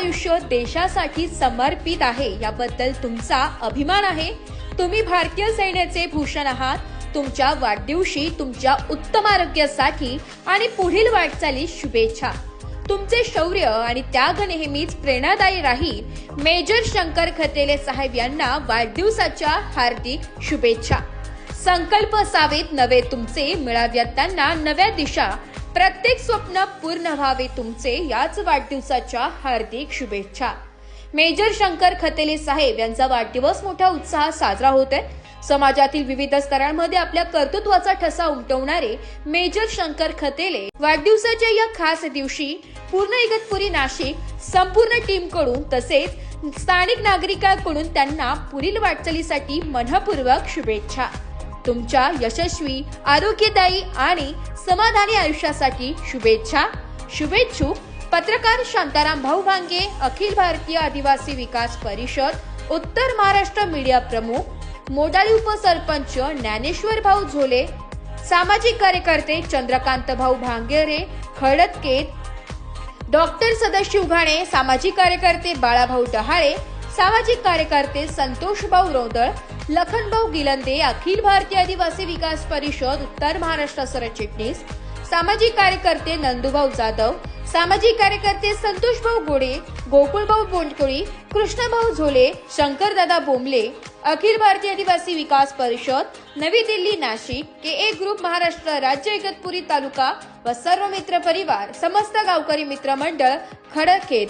आयुष्य देशासाठी समर्पित आहे याबद्दल तुमचा अभिमान आहे। तुम्ही भारतीय सैन्याचे भूषण आहात। तुमच्या वाढदिवशी तुमच्या उत्तम आरोग्यासाठी आणि पुढील वाटचालीस शुभेच्छा। तुमचे शौर्य आणि त्याग नेहमीच प्रेरणादायी राहील। मेजर शंकर खतेले साहेब यांना वाढदिवसाच्या हार्दिक शुभेच्छा। संकल्प असावेत नवे तुमचे, मिळाव्यात त्यांना नव्या दिशा, प्रत्येक स्वप्न पूर्ण व्हावे तुमचे, याच वाढदिवसाच्या हार्दिक शुभेच्छा। मेजर शंकर खतेले साहेब यांचा वाढदिवस मोठ्या उत्साहात साजरा होत आहे। समाजातील विविध स्तरांमध्ये आपल्या कर्तृत्वाचा ठसा उमटवणारे मेजर शंकर खतेले वाढदिवसाच्या या खास दिवशी पूर्ण इगतपुरी नाशिक संपूर्ण टीम कडून तसेच स्थानिक नागरिकांकडून त्यांना पुढील वाटचालीसाठी मनपूर्वक शुभेच्छा। तुमच्या यशस्वी, आरोग्यदायी आणि समाधानी आयुष्यासाठी शुभेच्छा। शुभेच्छुक पत्रकार शांताराम भाऊ भांगे, अखिल भारतीय आदिवासी विकास परिषद, उत्तर महाराष्ट्र मीडिया प्रमुख, मोडाली उपसरपंच ज्ञानेश्वर भाऊ झोले, सामाजिक कार्यकर्ते चंद्रकांत भाऊ भांगेरे खडतकेत, डॉक्टर सदाशिव घाणे, सामाजिक कार्यकर्ते बाळाभाऊ डहाळे, सामाजिक कार्यकर्ते संतोष भाऊ रोदळ, लखनभाऊ गिलंदे, अखिल भारतीय आदिवासी विकास परिषद उत्तर महाराष्ट्र सरचिटणीस, सामाजिक कार्यकर्ते नंदूभाऊ जाधव, सामाजिक कार्यकर्ते संतोष भाऊ गोडे, गोकुळभाऊ बोंडकोळी, कृष्णभाऊ झोले, शंकरदादा बोंबले, अखिल भारतीय आदिवासी विकास परिषद नवी दिल्ली नाशिक, के ग्रुप महाराष्ट्र राज्य इगतपुरी तालुका व सर्व मित्र परिवार, समस्त गावकरी मित्र मंडळ खडकेत